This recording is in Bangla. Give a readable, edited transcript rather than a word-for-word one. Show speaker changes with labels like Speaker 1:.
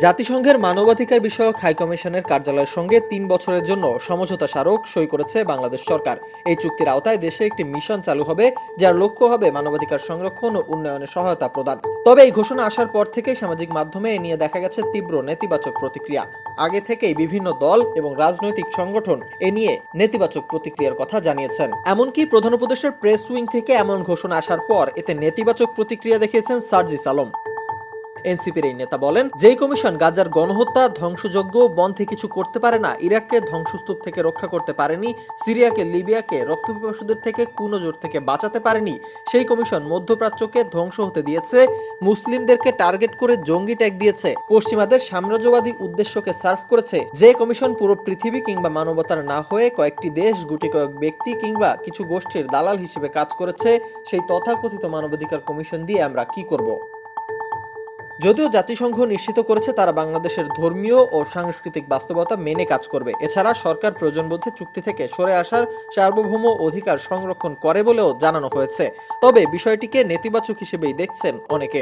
Speaker 1: জাতিসংঘের মানবাধিকার বিষয়ক হাইকমিশনের কার্যালয়ের সঙ্গে ৩ বছরের জন্য সমঝোতা স্মারক সই করেছে বাংলাদেশ সরকার। এই চুক্তির আওতায় দেশে একটি মিশন চালু হবে, যার লক্ষ্য হবে মানবাধিকার সংরক্ষণ ও উন্নয়নে সহায়তা প্রদান। তবে এই ঘোষণা আসার পর থেকেই সামাজিক মাধ্যমে এ নিয়ে দেখা গেছে তীব্র নেতিবাচক প্রতিক্রিয়া। আগে থেকেই বিভিন্ন দল এবং রাজনৈতিক সংগঠন এ নিয়ে নেতিবাচক প্রতিক্রিয়ার কথা জানিয়েছেন। এমনকি প্রধান উপদেষ্টার প্রেস উইং থেকে এমন ঘোষণা আসার পর এতে নেতিবাচক প্রতিক্রিয়া দেখিয়েছেন সার্জিস আলম। এনসিপির এই নেতা বলেন, যেই কমিশন গাজার গণহত্যা, ধ্বংসযজ্ঞ বন্ধে কিছু করতে পারে না, ইরাককে ধ্বংসস্তূপ থেকে রক্ষা করতে পারেনি, সিরিয়াকে লিবিয়াকে রক্তপিপাসুদের থেকে কুনজর থেকে বাঁচাতে পারেনি, সেই কমিশন মধ্যপ্রাচ্যকে ধ্বংস হতে দিয়েছে, মুসলিমদেরকে টার্গেট করে জঙ্গি ট্যাগ দিয়েছে, পশ্চিমাদের সাম্রাজ্যবাদী উদ্দেশ্যকে সার্ভ করেছে, যে কমিশন পুরো পৃথিবী কিংবা মানবতার না হয়ে কয়েকটি দেশ, গুটি কয়েক ব্যক্তি কিংবা কিছু গোষ্ঠীর দালাল হিসেবে কাজ করেছে, সেই তথাকথিত মানবাধিকার কমিশন দিয়ে আমরা কি করব? যদিও জাতিসংঘ নিশ্চিত করেছে তারা বাংলাদেশের ধর্মীয় ও সাংস্কৃতিক বাস্তবতা মেনে কাজ করবে। এছাড়া সরকার প্রয়োজনবোধে চুক্তি থেকে সরে আসার সার্বভৌম অধিকার সংরক্ষণ করে বলেও জানানো হয়েছে। তবে বিষয়টিকে নেতিবাচক হিসেবেই দেখছেন অনেকে।